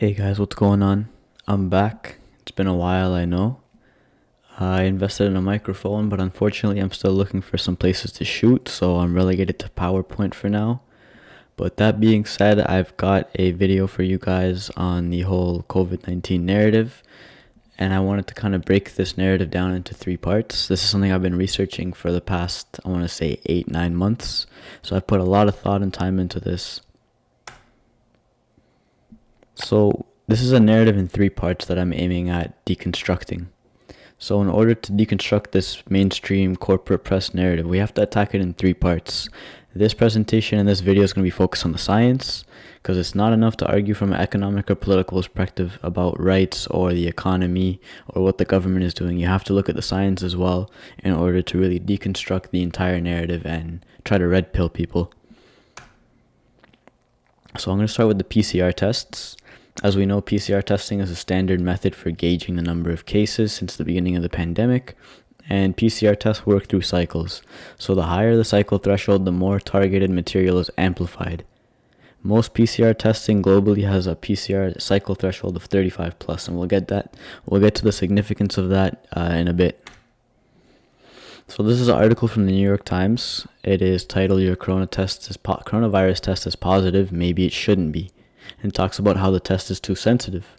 Hey guys, what's going on? I'm back. It's been a while, I know. I invested in a microphone, but unfortunately, I'm still looking for some places to shoot, so I'm relegated to PowerPoint for now. But that being said, I've got a video for you guys on the whole COVID-19 narrative, and I wanted to kind of break this narrative down into three parts. This is something I've been researching for the past, I want to say, 8-9 months, so I've put a lot of thought and time into this. So this is a narrative in three parts that I'm aiming at deconstructing. So in order to deconstruct this mainstream corporate press narrative, we have to attack it in three parts. This presentation and this video is going to be focused on the science, because it's not enough to argue from an economic or political perspective about rights or the economy or what the government is doing. You have to look at the science as well in order to really deconstruct the entire narrative and try to red pill people. So I'm going to start with the PCR tests. As we know, PCR testing is a standard method for gauging the number of cases since the beginning of the pandemic, and PCR tests work through cycles. So the higher the cycle threshold, the more targeted material is amplified. Most PCR testing globally has a PCR cycle threshold of 35 plus, and we'll get to the significance of that in a bit. So this is an article from the New York Times. It is titled "Your Coronavirus Test is Positive, Maybe It Shouldn't Be," and talks about how the test is too sensitive.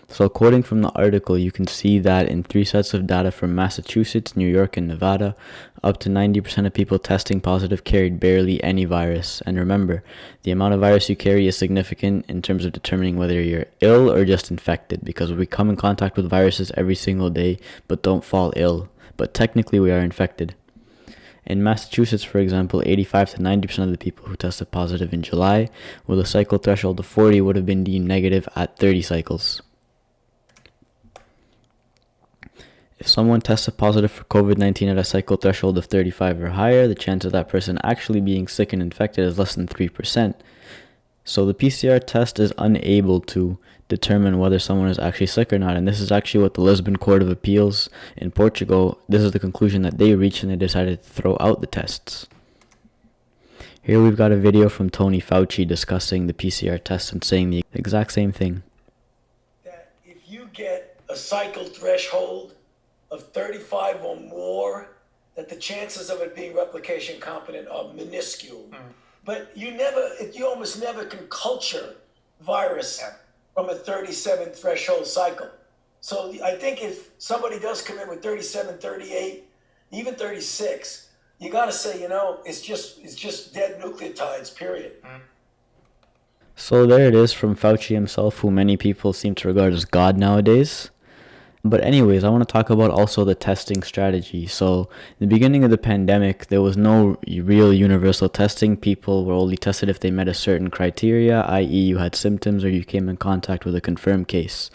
So quoting from the article, you can see that in 3 sets of data from Massachusetts, New York, and Nevada, up to 90% of people testing positive carried barely any virus. And remember, the amount of virus you carry is significant in terms of determining whether you're ill or just infected, because we come in contact with viruses every single day but don't fall ill. But technically we are infected. In Massachusetts, for example, 85 to 90% of the people who tested positive in July with a cycle threshold of 40 would have been deemed negative at 30 cycles. If someone tested positive for COVID-19 at a cycle threshold of 35 or higher, the chance of that person actually being sick and infected is less than 3%. So the PCR test is unable to determine whether someone is actually sick or not, and this is actually what the Lisbon Court of Appeals in Portugal, this is the conclusion that they reached, and they decided to throw out the tests. Here we've got a video from Tony Fauci discussing the PCR test and saying the exact same thing. That if you get a cycle threshold of 35 or more, that the chances of it being replication competent are minuscule. But you almost never can culture virus from a 37 threshold cycle. So I think if somebody does come in with 37, 38, even 36, you got to say, it's just dead nucleotides, period. So there it is from Fauci himself, who many people seem to regard as God nowadays. But anyways, I want to talk about also the testing strategy. So in the beginning of the pandemic, there was no real universal testing. People were only tested if they met a certain criteria, i.e. you had symptoms or you came in contact with a confirmed case.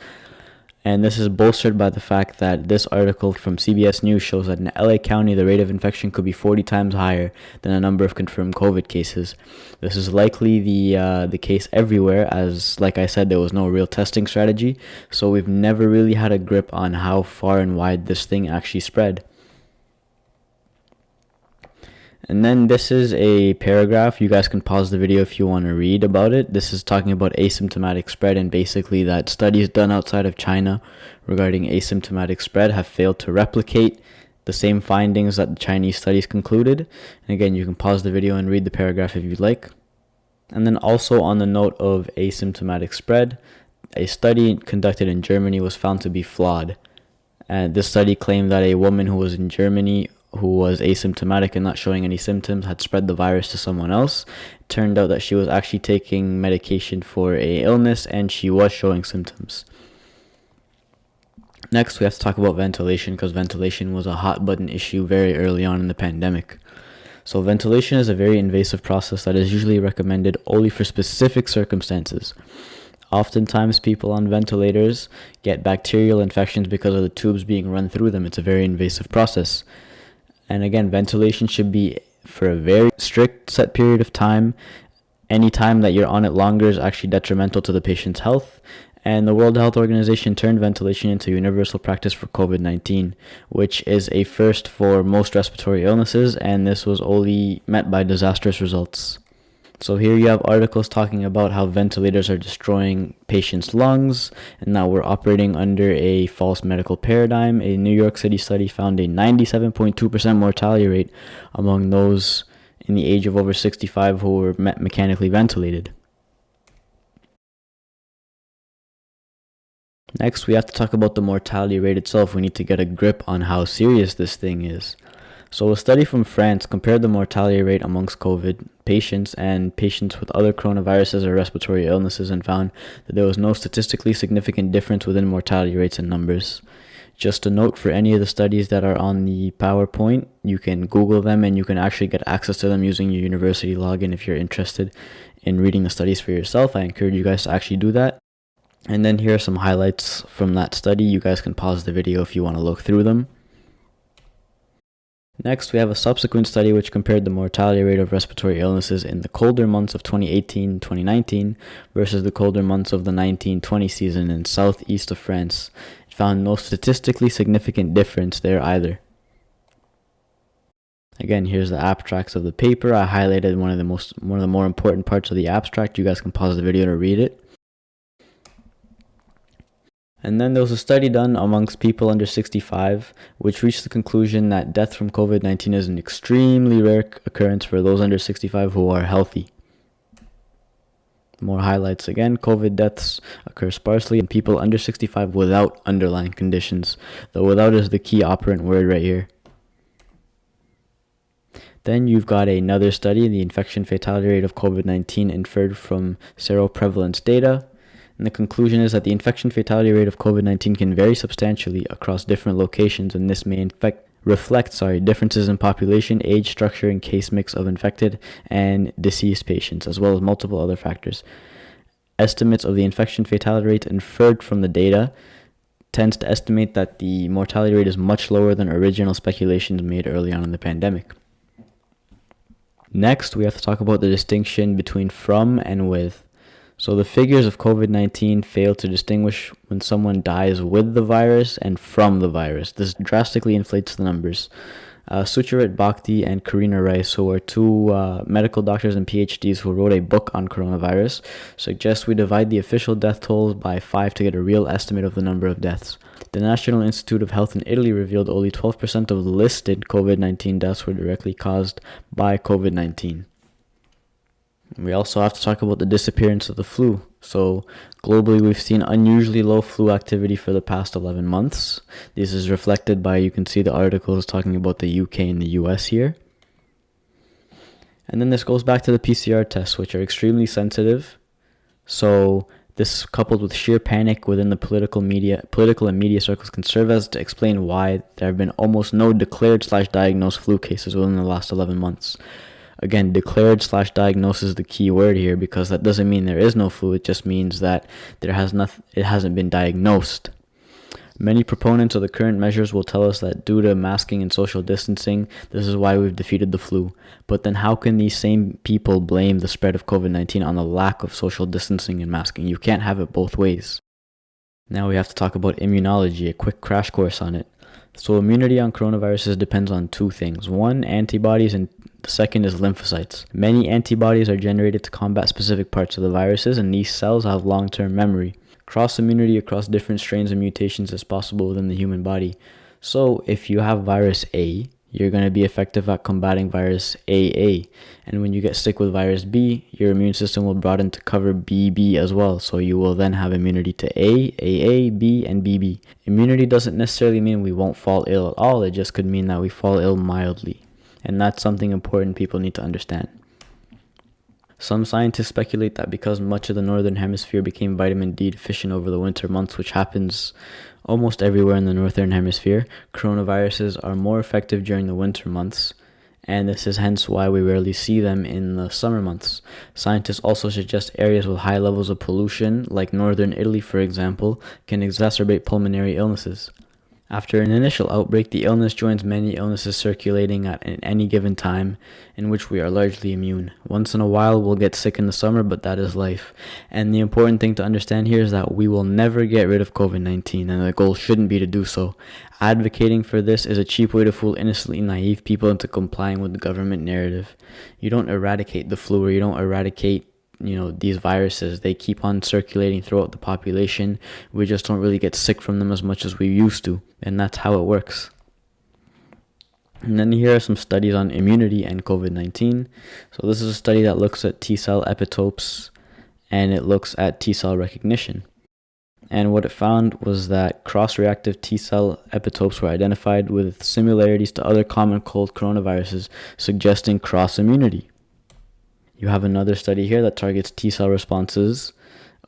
And this is bolstered by the fact that this article from CBS News shows that in LA County, the rate of infection could be 40 times higher than the number of confirmed COVID cases. This is likely the case everywhere, as, like I said, there was no real testing strategy. So we've never really had a grip on how far and wide this thing actually spread. And then this is a paragraph. You guys can pause the video if you want to read about it. This is talking about asymptomatic spread, and basically that studies done outside of China regarding asymptomatic spread have failed to replicate the same findings that the Chinese studies concluded. And again, you can pause the video and read the paragraph if you'd like. And then also on the note of asymptomatic spread, a study conducted in Germany was found to be flawed. And this study claimed that a woman who was in Germany who was asymptomatic and not showing any symptoms had spread the virus to someone else. It turned out that she was actually taking medication for a illness and she was showing symptoms. Next, we have to talk about ventilation, because ventilation was a hot button issue very early on in the pandemic. So ventilation is a very invasive process that is usually recommended only for specific circumstances. Oftentimes, people on ventilators get bacterial infections because of the tubes being run through them. It's a very invasive process. And again, ventilation should be for a very strict set period of time. Any time that you're on it longer is actually detrimental to the patient's health. And the World Health Organization turned ventilation into universal practice for COVID-19, which is a first for most respiratory illnesses, and this was only met by disastrous results. So here you have articles talking about how ventilators are destroying patients' lungs and that we're operating under a false medical paradigm. A New York City study found a 97.2% mortality rate among those in the age of over 65 who were mechanically ventilated. Next, we have to talk about the mortality rate itself. We need to get a grip on how serious this thing is. So a study from France compared the mortality rate amongst COVID patients and patients with other coronaviruses or respiratory illnesses and found that there was no statistically significant difference within mortality rates and numbers. Just a note for any of the studies that are on the PowerPoint, you can Google them and you can actually get access to them using your university login if you're interested in reading the studies for yourself. I encourage you guys to actually do that. And then here are some highlights from that study. You guys can pause the video if you want to look through them. Next, we have a subsequent study which compared the mortality rate of respiratory illnesses in the colder months of 2018-2019 versus the colder months of the 1920 season in southeast of France. It found no statistically significant difference there either. Again, here's the abstracts of the paper. I highlighted one of the more important parts of the abstract. You guys can pause the video to read it. And then there was a study done amongst people under 65, which reached the conclusion that death from COVID-19 is an extremely rare occurrence for those under 65 who are healthy. More highlights again, COVID deaths occur sparsely in people under 65 without underlying conditions. The without is the key operant word right here. Then you've got another study, the infection fatality rate of COVID-19 inferred from seroprevalence data. And the conclusion is that the infection fatality rate of COVID-19 can vary substantially across different locations, and this may reflect differences in population, age, structure, and case mix of infected and deceased patients, as well as multiple other factors. Estimates of the infection fatality rate inferred from the data tends to estimate that the mortality rate is much lower than original speculations made early on in the pandemic. Next, we have to talk about the distinction between from and with. So the figures of COVID-19 fail to distinguish when someone dies with the virus and from the virus. This drastically inflates the numbers. Sucharit Bhakti and Karina Rice, who are two medical doctors and PhDs who wrote a book on coronavirus, suggest we divide the official death tolls by 5 to get a real estimate of the number of deaths. The National Institute of Health in Italy revealed only 12% of listed COVID-19 deaths were directly caused by COVID-19. We also have to talk about the disappearance of the flu. So globally, we've seen unusually low flu activity for the past 11 months. This is reflected by, you can see the articles talking about the UK and the US here. And then this goes back to the PCR tests, which are extremely sensitive. So this, coupled with sheer panic within the political and media circles, can serve as to explain why there have been almost no declared/diagnosed flu cases within the last 11 months. Again, declared/diagnosis is the key word here, because that doesn't mean there is no flu. It just means that it hasn't been diagnosed. Many proponents of the current measures will tell us that due to masking and social distancing, this is why we've defeated the flu. But then how can these same people blame the spread of COVID-19 on the lack of social distancing and masking? You can't have it both ways. Now we have to talk about immunology, a quick crash course on it. So immunity on coronaviruses depends on two things. One, antibodies, and the second is lymphocytes. Many antibodies are generated to combat specific parts of the viruses, and these cells have long-term memory. Cross-immunity across different strains and mutations is possible within the human body. So if you have virus A, you're going to be effective at combating virus AA. And when you get sick with virus B, your immune system will broaden to cover BB as well. So you will then have immunity to A, AA, B, and BB. Immunity doesn't necessarily mean we won't fall ill at all. It just could mean that we fall ill mildly. And that's something important people need to understand. Some scientists speculate that because much of the northern hemisphere became vitamin D deficient over the winter months, which happens almost everywhere in the northern hemisphere, coronaviruses are more effective during the winter months, and this is hence why we rarely see them in the summer months. Scientists also suggest areas with high levels of pollution, like northern Italy for example, can exacerbate pulmonary illnesses. After an initial outbreak, the illness joins many illnesses circulating at any given time, in which we are largely immune. Once in a while, we'll get sick in the summer, but that is life. And the important thing to understand here is that we will never get rid of COVID-19, and the goal shouldn't be to do so. Advocating for this is a cheap way to fool innocently naive people into complying with the government narrative. You don't eradicate the flu, or you don't eradicate these viruses. They keep on circulating throughout the population. We just don't really get sick from them as much as we used to, and that's how it works. And then here are some studies on immunity and COVID-19. So this is a study that looks at T-cell epitopes, and it looks at T-cell recognition. And what it found was that cross-reactive T-cell epitopes were identified with similarities to other common cold coronaviruses, suggesting cross-immunity. You have another study here that targets T-cell responses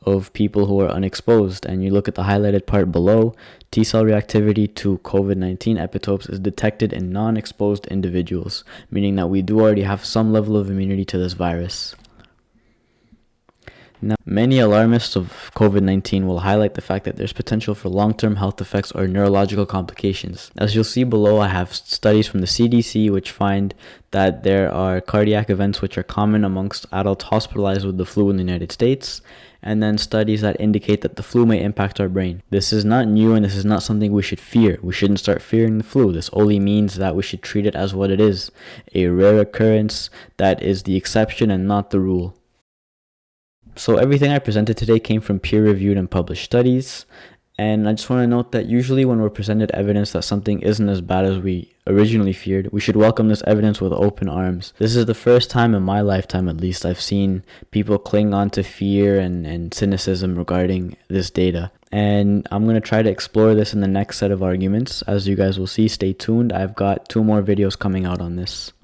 of people who are unexposed, and you look at the highlighted part below. T-cell reactivity to COVID-19 epitopes is detected in non-exposed individuals, meaning that we do already have some level of immunity to this virus. Now, many alarmists of COVID-19 will highlight the fact that there's potential for long-term health effects or neurological complications. As you'll see below, I have studies from the CDC which find that there are cardiac events which are common amongst adults hospitalized with the flu in the United States, and then studies that indicate that the flu may impact our brain. This is not new, and this is not something we should fear. We shouldn't start fearing the flu. This only means that we should treat it as what it is, a rare occurrence that is the exception and not the rule. So everything I presented today came from peer-reviewed and published studies, and I just want to note that usually when we're presented evidence that something isn't as bad as we originally feared, we should welcome this evidence with open arms. This is the first time in my lifetime, at least, I've seen people cling on to fear and cynicism regarding this data. And I'm going to try to explore this in the next set of arguments. As you guys will see, stay tuned. I've got 2 more videos coming out on this.